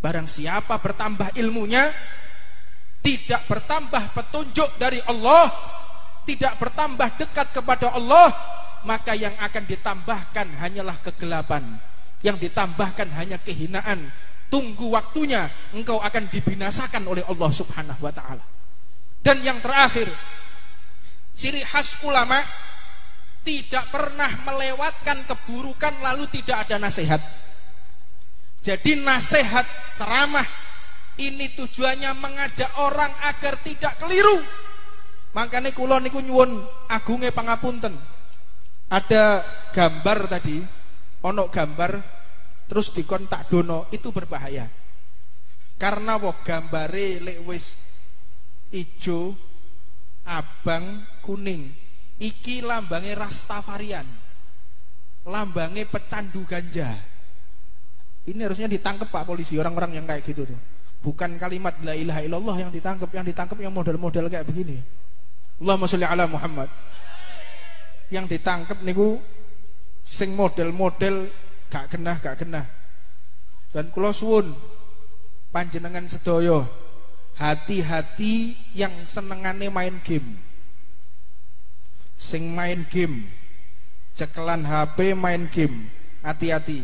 Barang siapa bertambah ilmunya, tidak bertambah petunjuk dari Allah, tidak bertambah dekat kepada Allah, maka yang akan ditambahkan hanyalah kegelapan, yang ditambahkan hanya kehinaan. Tunggu waktunya, engkau akan dibinasakan oleh Allah Subhanahu wa taala. Dan yang terakhir, ciri khas ulama tidak pernah melewatkan keburukan lalu tidak ada nasihat. Jadi nasihat, ceramah ini tujuannya mengajak orang agar tidak keliru. Makanya kula niku nyuwun agunge pangapunten. Ada gambar tadi, ono gambar terus dikontak dono, itu berbahaya. Karena wong gambare lek wis ijo, abang, kuning, iki lambange Rastafarian, lambange pecandu ganja. Ini harusnya ditangkap Pak polisi, orang-orang yang kayak gitu tuh. Bukan kalimat la ilaha illallah yang ditangkap yang model-model kayak begini. Allahumma sholli ala Muhammad. Yang ditangkap niku sing model-model gak genah. Dan kula suwun panjenengan sedaya hati-hati yang senengane main game. Sing main game, cekelan HP main game, hati-hati.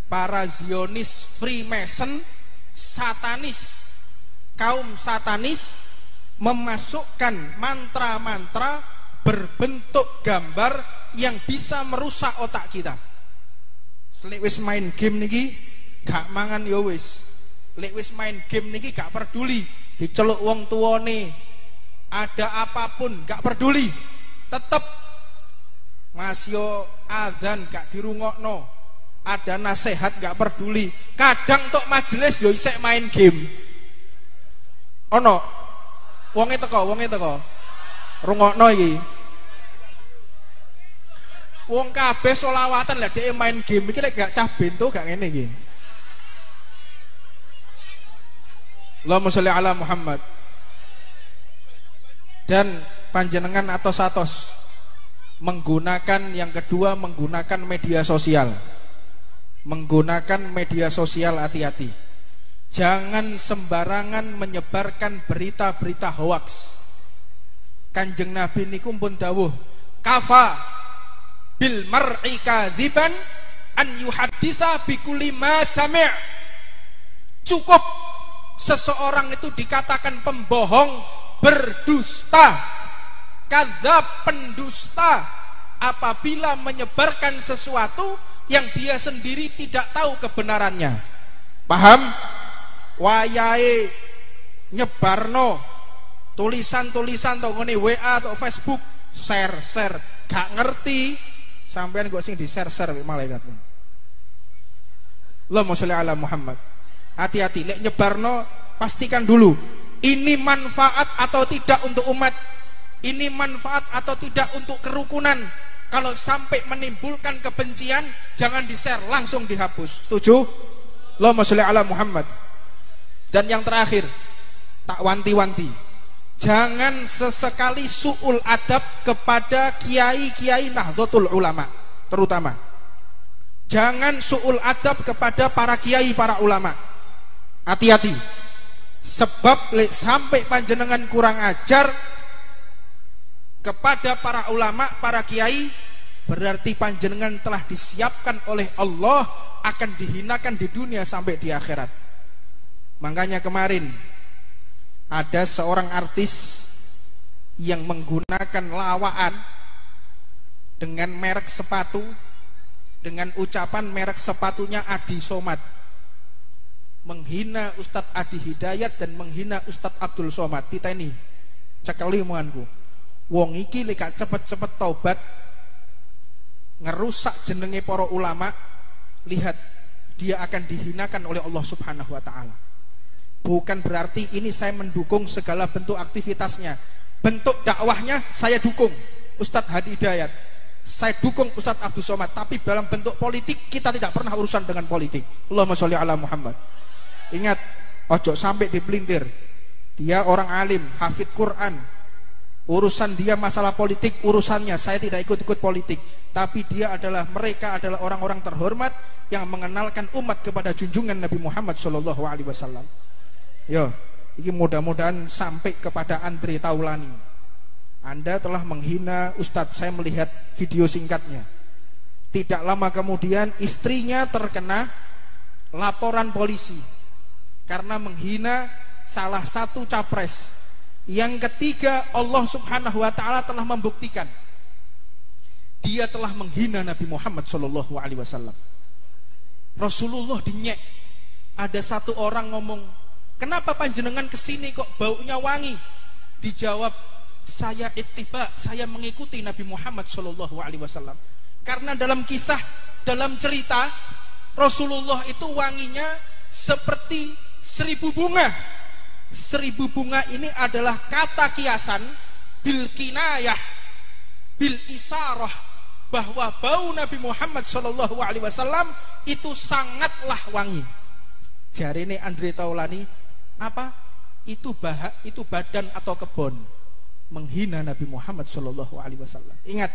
Para Zionis, Freemason, satanis, kaum satanis memasukkan mantra-mantra berbentuk gambar yang bisa merusak otak kita. Lek wis main game niki gak mangan ya wis. Lek wis main game niki gak peduli diceluk wong tuane, ada apapun gak peduli, tetep masih adzan gak dirungokno, ada nasihat gak peduli, kadang tok majelis yo isek main game. Ono wonge teko rungokno iki. Wong kabeh selawatan lah dhek main game iki lek gak cah bento gak ngene iki. Allahumma sholli ala Muhammad. Dan panjenengan atos menggunakan yang kedua, menggunakan media sosial. Menggunakan media sosial hati-hati. Jangan sembarangan menyebarkan berita-berita hoaks. Kanjeng Nabi niku pun dawuh, kafa bil mar'i kadziban an yuhadditsa bi kulli ma sami'. Cukup seseorang itu dikatakan pembohong, berdusta, kadzab, pendusta apabila menyebarkan sesuatu yang dia sendiri tidak tahu kebenarannya. Paham? Wayahe nyebarno tulisan-tulisan to ngene WA atau Facebook, share, gak ngerti sampean kok sing di-share malaikat. Allahumma sholli ala Muhammad. Hati-hati, lek nyebarno pastikan dulu ini manfaat atau tidak untuk umat, ini manfaat atau tidak untuk kerukunan. Kalau sampai menimbulkan kebencian, jangan di-share, langsung dihapus. Setuju? Allahumma sholli ala Muhammad. Dan yang terakhir, tak wanti-wanti, jangan sesekali su'ul adab kepada kiai-kiai Nahdlatul Ulama, terutama jangan su'ul adab kepada para kiai, para ulama. Hati-hati, sebab sampai panjenengan kurang ajar kepada para ulama, para kiai, berarti panjenengan telah disiapkan oleh Allah akan dihinakan di dunia sampai di akhirat. Makanya kemarin ada seorang artis yang menggunakan lawaan dengan merek sepatu, dengan ucapan merek sepatunya Adi Somad, menghina Ustadz Adi Hidayat dan menghina Ustadz Abdul Somad. Kita ini cekeli omonganku, wong iki lek cepet-cepet taubat, ngerusak jenenge para ulama, lihat dia akan dihinakan oleh Allah Subhanahu wa taala. Bukan berarti ini saya mendukung segala bentuk aktivitasnya, bentuk dakwahnya saya dukung Ustadz Adi Hidayat, saya dukung Ustadz Abdul Somad, tapi dalam bentuk politik kita tidak pernah urusan dengan politik. Allahumma sholli ala Muhammad. Ingat, ojo sampai dipelintir. Dia orang alim, hafid Quran, urusan dia masalah politik, urusannya, saya tidak ikut-ikut politik. Tapi dia adalah, mereka adalah orang-orang terhormat yang mengenalkan umat kepada junjungan Nabi Muhammad SAW. Yo, ini mudah-mudahan sampai kepada Andre Taulani. Anda telah menghina Ustadz, saya melihat video singkatnya. Tidak lama kemudian istrinya terkena laporan polisi karena menghina salah satu capres. Yang ketiga, Allah Subhanahu wa taala telah membuktikan dia telah menghina Nabi Muhammad SAW. Rasulullah dinyek. Ada satu orang ngomong, kenapa panjenengan kesini kok baunya wangi? Dijawab, saya ittiba, saya mengikuti Nabi Muhammad SAW. Karena dalam kisah, dalam cerita, Rasulullah itu wanginya seperti 1000 bunga. 1000 bunga ini adalah kata kiasan bil kinayah, bil isarah, bahwa bau Nabi Muhammad Shallallahu Alaihi Wasallam itu sangatlah wangi. Jari ini Andre Taulani, apa? Itu badan atau kebun menghina Nabi Muhammad Shallallahu Alaihi Wasallam. Ingat,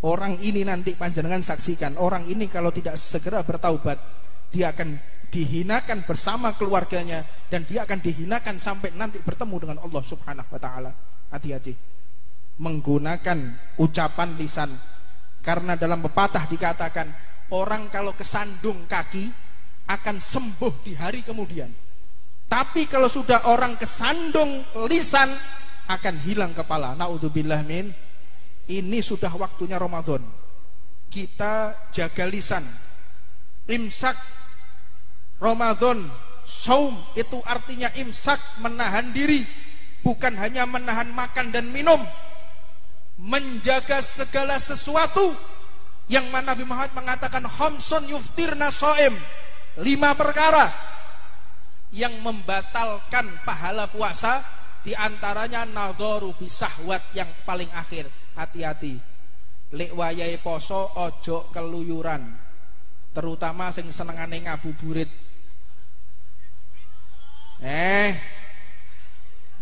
orang ini nanti panjenengan saksikan, orang ini kalau tidak segera bertaubat, dia akan dihinakan bersama keluarganya, dan dia akan dihinakan sampai nanti bertemu dengan Allah Subhanahu wa taala. Hati-hati menggunakan ucapan lisan, karena dalam pepatah dikatakan orang kalau kesandung kaki akan sembuh di hari kemudian. Tapi kalau sudah orang kesandung lisan akan hilang kepala. Naudzubillah min. Ini sudah waktunya Ramadan. Kita jaga lisan. Imsak Ramadan, saum itu artinya imsak, menahan diri, bukan hanya menahan makan dan minum, menjaga segala sesuatu yang mana Nabi Muhammad mengatakan khamsun yuftirna shaim, 5 perkara yang membatalkan pahala puasa, diantaranya nadharu bisahwat yang paling akhir. Hati-hati, lek wayahe poso ojo keluyuran, terutama sing senengane ngabuburit.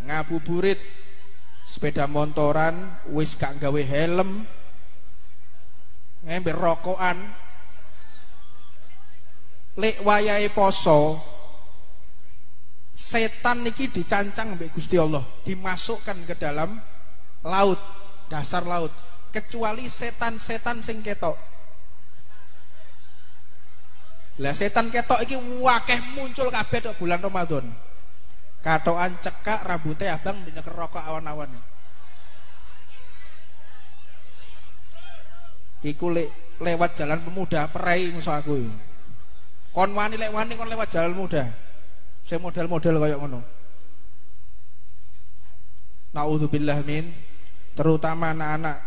Ngabuburit, sepeda motoran, wis gak gawe helm, ngembe rokokan. Lek wayahe poso, setan niki dicancang mbek Gusti Allah, dimasukkan ke dalam laut, dasar laut, kecuali setan-setan sing ketok. Lah setan ketok iki wakeh muncul kabeh tok bulan Ramadan. Katokan cekak, rambutnya abang dinyeker rokok awan-awan. Iku lewat jalan pemuda perai musuh aku. Kon wani lek wani kon lewat jalan muda. Saya model-model kayak ngono. Naudzubillah min, terutama anak-anak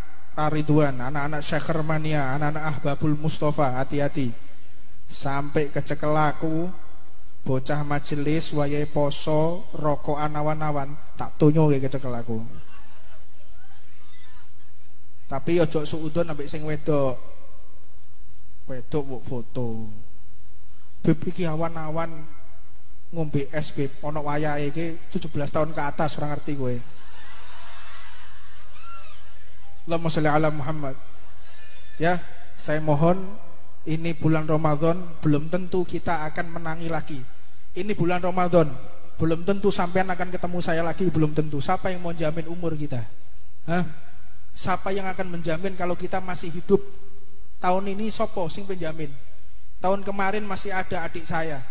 Ridwan, anak-anak Syekhar Mania, anak-anak Ahbabul Mustafa, hati-hati. Sampai kecekel aku, bocah majelis wayahe poso, rokokan awan-awan, tak tunyo kecekel aku. Tapi ojo suudon ambek sing wedok. Wedok mbok foto. Beb iki awan-awan ngombe es beb, ana wayahe iki 17 tahun ke atas, ora ngerti kowe. Allahumma sholli ala Muhammad. Ya, saya mohon, ini bulan Ramadan, belum tentu kita akan menangi lagi. Ini bulan Ramadan, belum tentu sampean akan ketemu saya lagi, belum tentu. Siapa yang mau jamin umur kita? Hah? Siapa yang akan menjamin kalau kita masih hidup? Tahun ini sopo sing penjamin? Tahun kemarin masih ada adik saya,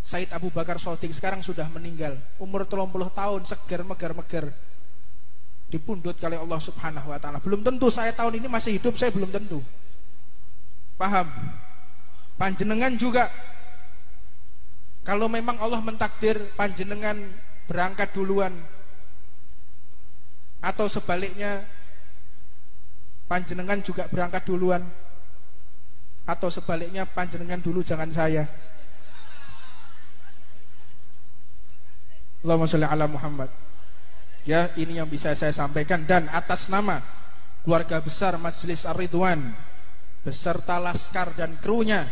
Said Abu Bakar Shodiq, sekarang sudah meninggal. Umur 30 tahun, seger meger-meger. Dipundhut kali Allah Subhanahu wa taala. Belum tentu saya tahun ini masih hidup, saya belum tentu. Paham? Panjenengan juga, kalau memang Allah mentakdir panjenengan berangkat duluan, atau sebaliknya panjenengan juga berangkat duluan, atau sebaliknya panjenengan dulu jangan saya. Allahumma sholli ala Muhammad. Ya, ini yang bisa saya sampaikan, dan atas nama keluarga besar Majelis Ar-Ridwan beserta laskar dan krunya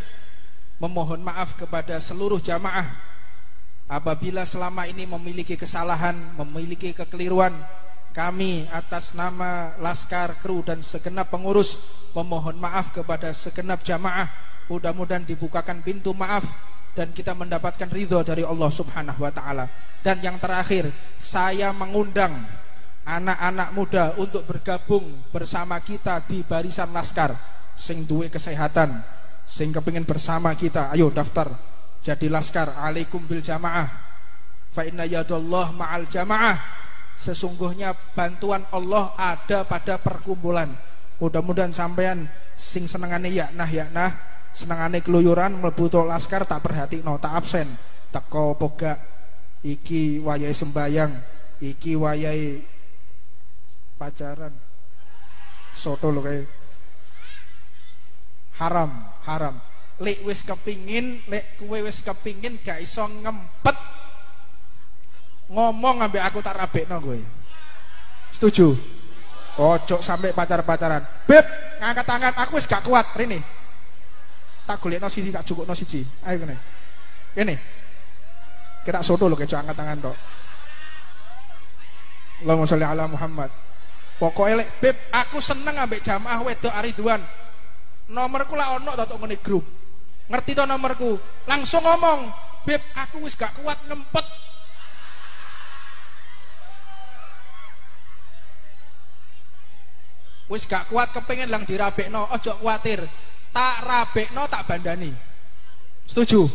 memohon maaf kepada seluruh jamaah apabila selama ini memiliki kesalahan, memiliki kekeliruan. Kami atas nama laskar, kru dan segenap pengurus memohon maaf kepada segenap jamaah. Mudah-mudahan dibukakan pintu maaf dan kita mendapatkan ridho dari Allah Subhanahu wa taala. Dan yang terakhir, saya mengundang anak-anak muda untuk bergabung bersama kita di barisan laskar. Sing duwe kesehatan, sing kepingin bersama kita, ayo daftar jadi laskar. Alaikum bil jamaah, fa inna yadallah ma'al jamaah. Sesungguhnya bantuan Allah ada pada perkumpulan. Mudah-mudahan sampean sing senengane yaknah, senengane keluyuran mlebu laskar tak perhatikno, tak absen, teko poga. Iki wayahe sembayang, iki wayahe pacaran. Soto lho kae. Haram. lek kowe wis kepingin gak iso ngempet ngomong ambek aku tak rabekno kowe. Setuju? Ojo sampai pacar-pacaran. Beb, ngangkat tangan, aku wis gak kuat rene. Tak golekno siji, tak cukukno siji. Ayo kene. Kene. Kita soto lho keco angkat tangan tok. Allahumma sholli ala Muhammad. Pokoknya lek beb, aku seneng ambek jamaah wedok Ariduan. Nomorku lah ono tok ngene grup. Ngerti to nomorku? Langsung ngomong, "Beb, aku wis gak kuat ngempet." Wis gak kuat kepengin lang dirabekno, ojo kuwatir. Tak rabekno tak bandani. Setuju?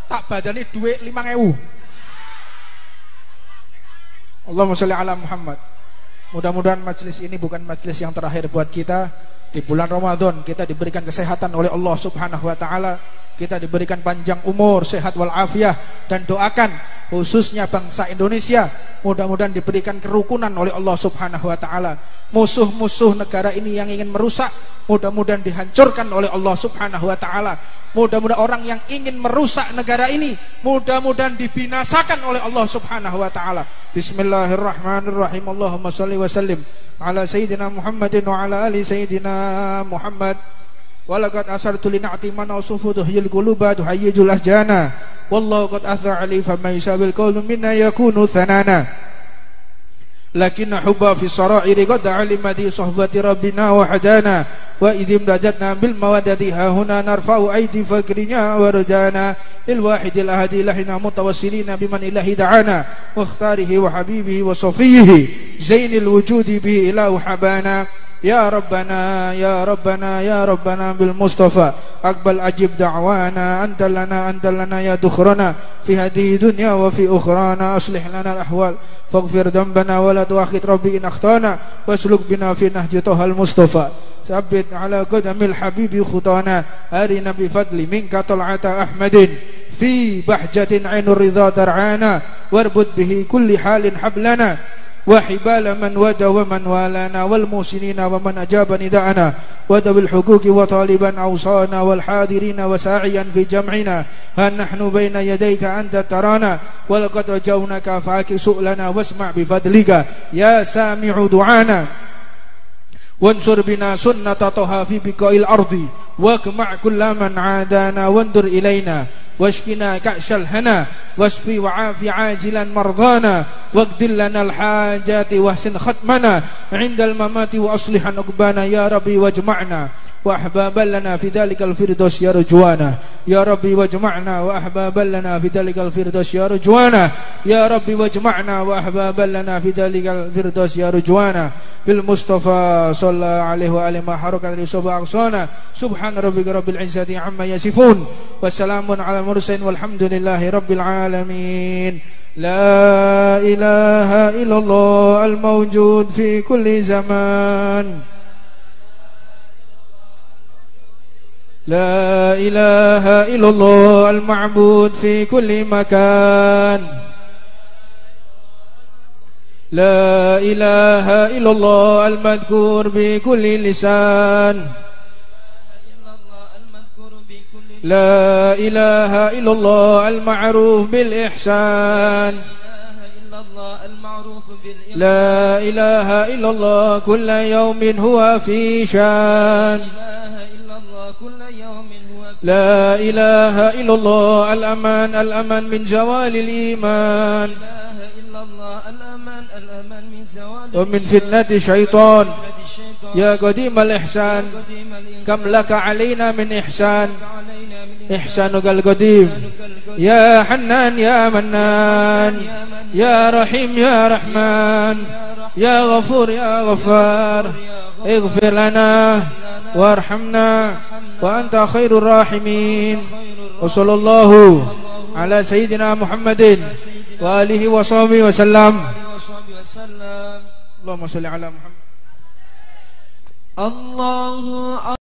Tak bandani duit 5.000. Allahumma sholli ala Muhammad. Mudah-mudahan majelis ini bukan majelis yang terakhir buat kita. Di bulan Ramadan kita diberikan kesehatan oleh Allah Subhanahu wa taala. Kita diberikan panjang umur, sehat walafiat, dan doakan khususnya bangsa Indonesia mudah-mudahan diberikan kerukunan oleh Allah Subhanahu wa taala. Musuh-musuh negara ini yang ingin merusak mudah-mudahan dihancurkan oleh Allah Subhanahu wa taala. Mudah-mudahan orang yang ingin merusak negara ini mudah-mudahan dibinasakan oleh Allah Subhanahu wa taala. Bismillahirrahmanirrahim. Allahumma shalli wa sallim ala sayyidina Muhammadin wa ala ali sayyidina Muhammad. Walaqad asartu li na'ti man awsufu tuhyil quluba tuhayyijul ahjana wallahu qad athra ali faman yusabil qawlu minna yakunu thanana lakinna hubba fi sarairi qad alimati sohbati rabbina wa hadana wa idim dajatna bil mawaddati hahuna narfa'u aidi fakrinya wa rajana lil wahidil ahadi lahina mutawassilina biman ilahi da'ana wa ikhtarihi wa habibihi wa safihi zainil wujudi bihi ilahu habana. Ya Rabbana, Ya Rabbana, Ya Rabbana bil Mustafa Aqbal ajib da'wana Anta lana ya dukhrana Fi hadihi dunya wa fi ukhrana Aslih lana al-ahwal Faghfir dambana wa la tuakhid Rabbi in akhtana Wasluk bina fi nahji Tuhal Mustafa Sabbit ala qadamil habibi khutana Arina bifadli minka tal'ata Ahmadin Fi bahjatin ainur ridha dar'ana Warbud bihi kulli halin hablana وحبال من ودى ومن والانا والمحسنين ومن أجاب نداءنا وذوي الحقوق وطالبا أوصانا والحاضرين وساعيا في جمعنا ها نحن بين يديك أنت ترانا ولقد رجونك فاك سؤلنا واسمع بفضلك يا سامع دعانا وانصر بنا سنة طه في بقاء الأرض واقمع كل من عادانا وانظر إلينا واشفنا كأس الهنا واشفي وعافي عاجلا مرضانا واقض لنا الحاجات واحسن ختمنا عند الممات وأصلح عقبانا يا ربي واجمعنا وأحبابا لنا في ذلك الفردوس يا رجوانا يا ربي واجمعنا وأحبابا لنا في ذلك الفردوس يا رجوانا يا ربي واجمعنا وأحبابا لنا في ذلك الفردوس يا رجوانا بالمصطفى صلى عليه وآله ما حركت لصبا أقصانا سبحان ربك رب العزة عما يصفون وسلام على المرسلين والحمد لله رب العالمين لا إله إلا الله الموجود في كل زمان لا إله إلا الله المعبود في كل مكان لا إله إلا الله المذكور بكل لسان لا إله إلا الله المعروف بالإحسان لا إله إلا الله كل يوم هو في شان لا إله إلا الله الأمان من زوال الإيمان ومن فتنة الشيطان يا قديم الإحسان كم لك علينا من إحسان إحسانك القديم يا حنان يا منان يا رحيم يا رحمن يا غفور يا غفار اغفر لنا وارحمنا وأنت خير الراحمين وصلى الله على سيدنا محمد وآله وصحبه وسلم اللهم صل على محمد الله